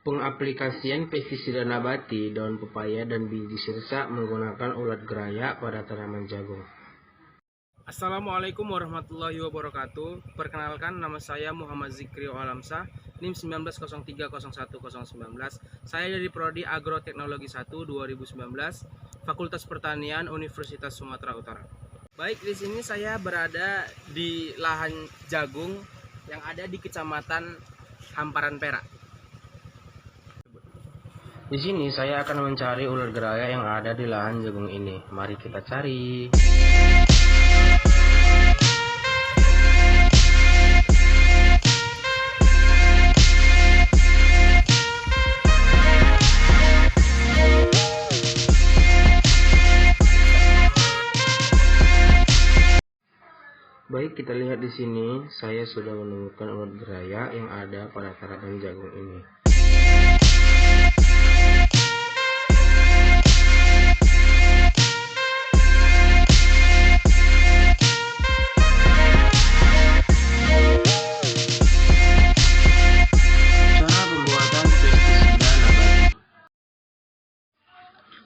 Pengaplikasian pestisida nabati daun pepaya dan biji sirsa menggunakan ulat geraya pada tanaman jagung. Assalamualaikum warahmatullahi wabarakatuh. Perkenalkan, nama saya Muhammad Zikrio Alamsah, NIM 1903010019. Saya dari Prodi Agroteknologi 1 2019, Fakultas Pertanian Universitas Sumatera Utara. Baik, di sini saya berada di lahan jagung yang ada di Kecamatan Hamparan Perak. Di sini saya akan mencari ulat geraya yang ada di lahan jagung ini. Mari kita cari. Baik, kita lihat di sini, saya sudah menemukan ulat geraya yang ada pada tanaman jagung ini.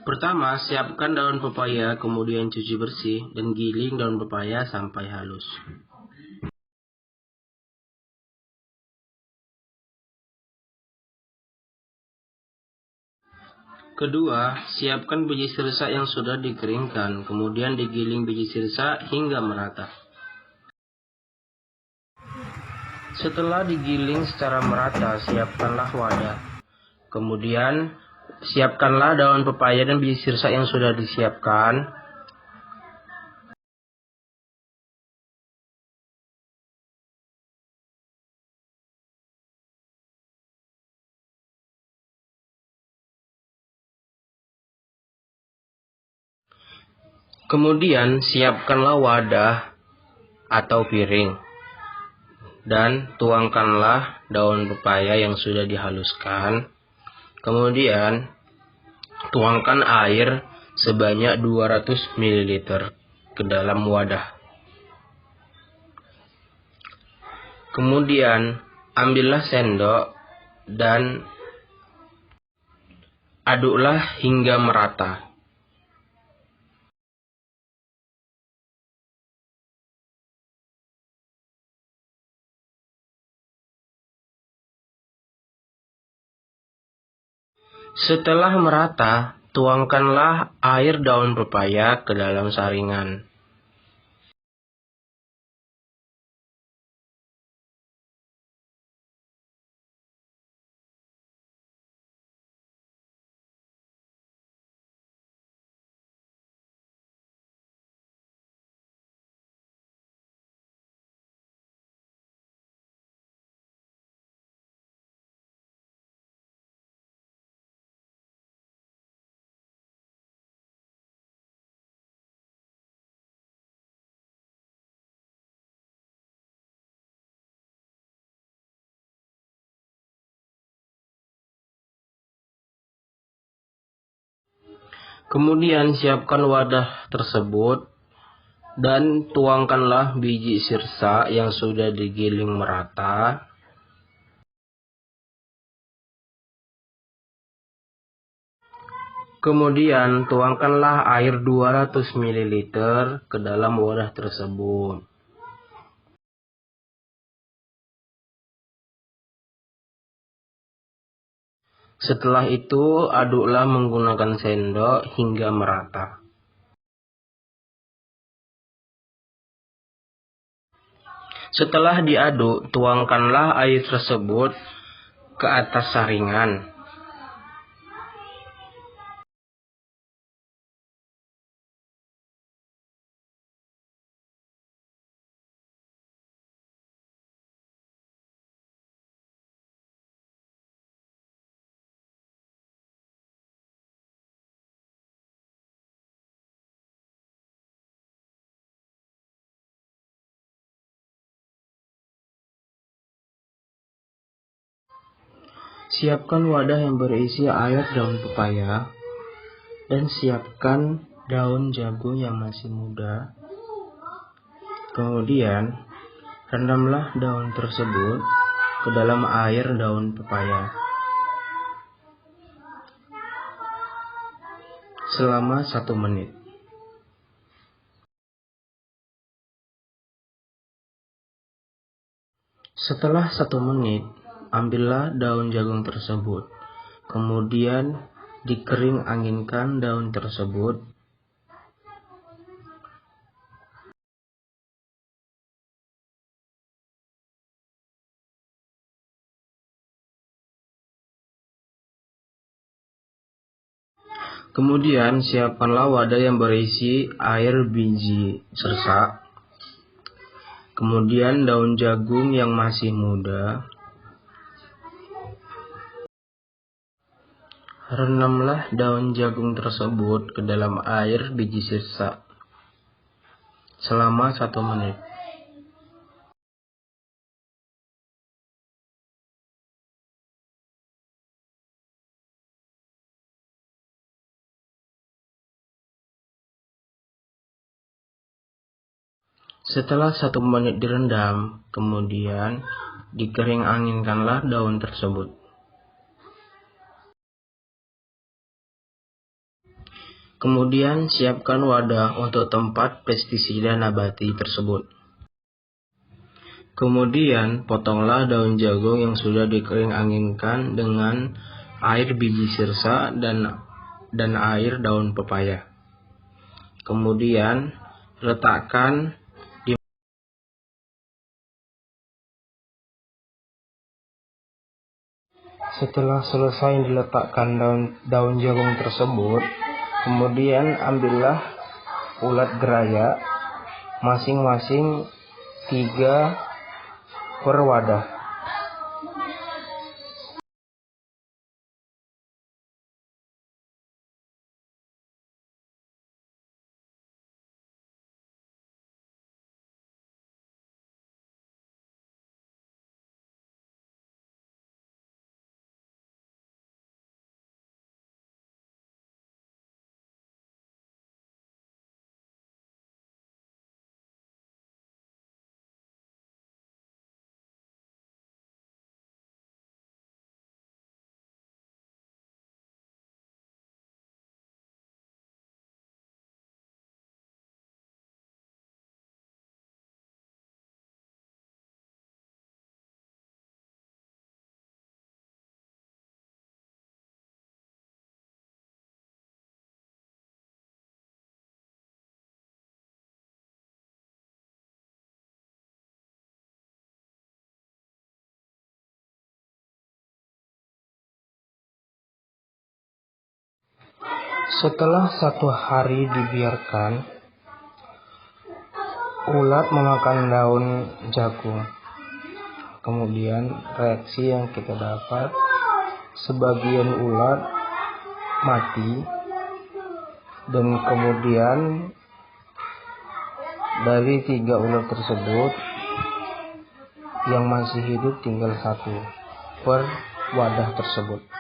Pertama, siapkan daun pepaya, kemudian cuci bersih dan giling daun pepaya sampai halus. Kedua, siapkan biji sirsa yang sudah dikeringkan, kemudian digiling biji sirsa hingga merata. Setelah digiling secara merata, siapkanlah wadah. Kemudian, siapkanlah daun pepaya dan biji sirsa yang sudah disiapkan. Kemudian, siapkanlah wadah atau piring. Dan tuangkanlah daun pepaya yang sudah dihaluskan. Kemudian, tuangkan air sebanyak 200 ml ke dalam wadah. Kemudian, ambillah sendok dan aduklah hingga merata. Setelah merata, tuangkanlah air daun pepaya ke dalam saringan. Kemudian siapkan wadah tersebut dan tuangkanlah biji sirsa yang sudah digiling merata. Kemudian tuangkanlah air 200 ml ke dalam wadah tersebut. Setelah itu, aduklah menggunakan sendok hingga merata. Setelah diaduk, tuangkanlah air tersebut ke atas saringan. Siapkan wadah yang berisi air daun pepaya dan siapkan daun jagung yang masih muda. Kemudian, rendamlah daun tersebut ke dalam air daun pepaya. selama 1 menit. Setelah 1 menit, ambillah daun jagung tersebut. Kemudian dikering anginkan daun tersebut. Kemudian siapkanlah wadah yang berisi air biji sersa. Kemudian daun jagung yang masih muda. Rendamlah daun jagung tersebut ke dalam air biji sersa selama 1 menit. Setelah 1 menit direndam, kemudian dikering anginkanlah daun tersebut. Kemudian siapkan wadah untuk tempat pestisida nabati tersebut. Kemudian potonglah daun jagung yang sudah dikering anginkan dengan air biji sirsa dan air daun pepaya. Kemudian letakkan Setelah selesai diletakkan daun jagung tersebut, kemudian ambillah ulat geraya masing-masing 3 per wadah. Setelah 1 hari dibiarkan, ulat memakan daun jagung. Kemudian reaksi yang kita dapat, sebagian ulat mati, dan kemudian dari 3 ulat tersebut yang masih hidup tinggal 1 per wadah tersebut.